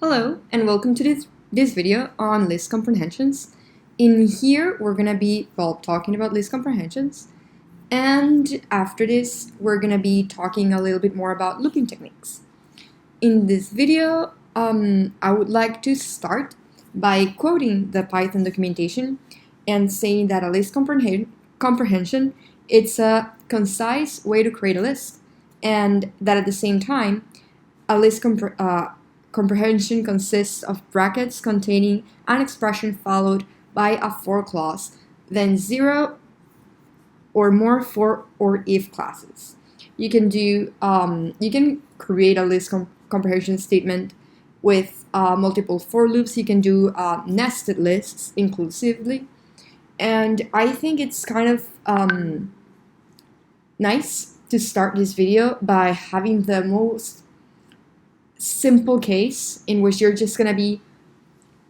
Hello and welcome to this video on list comprehensions. In here we're gonna be talking about list comprehensions, and after this we're gonna be talking a little bit more about looping techniques. In this video I would like to start by quoting the Python documentation and saying that a list comprehension it's a concise way to create a list, and that at the same time a list comprehension consists of brackets containing an expression followed by a for clause, then zero or more for or if clauses. You can create a list comprehension statement with multiple for loops. You can do nested lists inclusively, and I think it's kind of nice to start this video by having the most simple case in which you're just going to be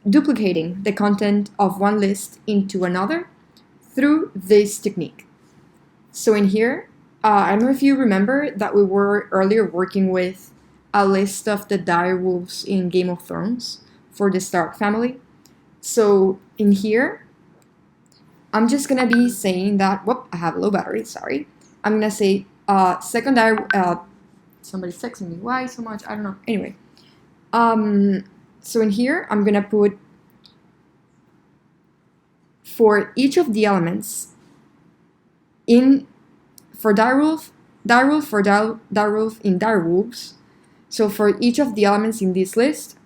duplicating the content of one list into another through this technique. So in here, I don't know if you remember that we were earlier working with a list of the direwolves in Game of Thrones for the Stark family. So in here, I'm just going to be saying that, I have a low battery, sorry. I'm going to say second somebody's texting me. Why so much? I don't know. Anyway. So in here, I'm going to put for each of the elements for direwolf in direwolves. So for each of the elements in this list,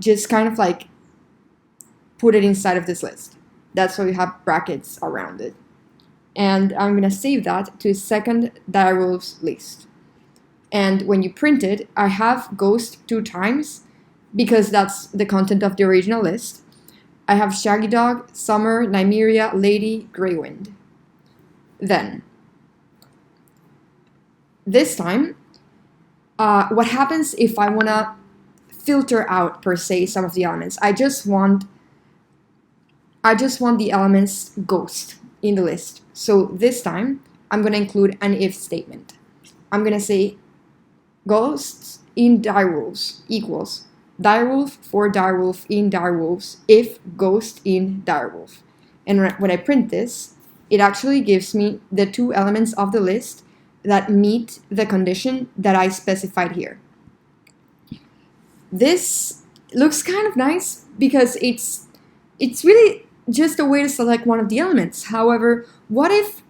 just kind of like put it inside of this list. That's why we have brackets around it. And I'm going to save that to second direwolves list. And when you print it, I have ghost 2 times because that's the content of the original list. I have Shaggy Dog, Summer, Nymeria, Lady, Greywind. Then, this time, what happens if I want to filter out, per se, some of the elements? I just want the elements ghost in the list. So this time, I'm going to include an if statement. I'm going to say ghosts in direwolves equals direwolf for direwolf in direwolves if ghost in direwolf. And when I print this, it actually gives me the 2 elements of the list that meet the condition that I specified here. This looks kind of nice because it's really just a way to select one of the elements. However, what if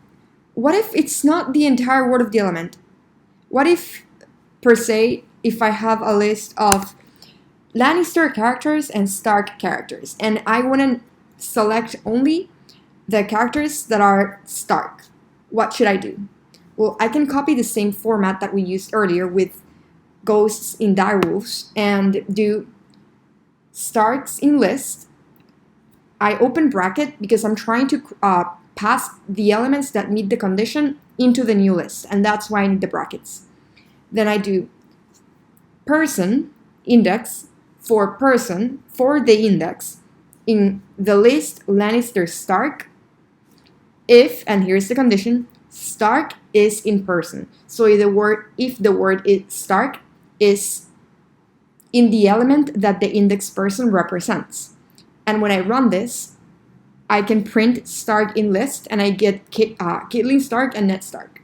it's not the entire word of the element? What if, per se, if I have a list of Lannister characters and Stark characters, and I want to select only the characters that are Stark? What should I do? Well, I can copy the same format that we used earlier with ghosts in direwolves and do Starks in list. I open bracket because I'm trying to pass the elements that meet the condition into the new list, and that's why I need the brackets. Then I do person index for the index in the list Lannister Stark if, and here's the condition, Stark is in person. So if the word is Stark is in the element that the index person represents. And when I run this, I can print Stark in list and I get Catelyn Stark and Ned Stark.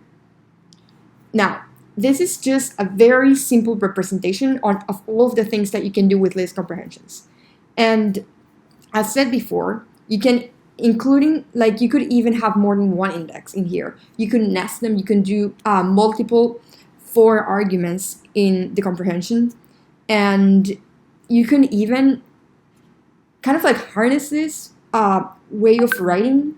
Now, this is just a very simple representation of all of the things that you can do with list comprehensions. And as said before, you can, you could even have more than one index in here. You can nest them, you can do multiple for arguments in the comprehension. And you can even kind of like harness this way of writing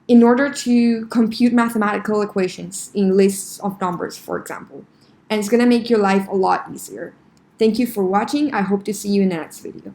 in order to compute mathematical equations in lists of numbers, for example. And it's going to make your life a lot easier. Thank you for watching. I hope to see you in the next video.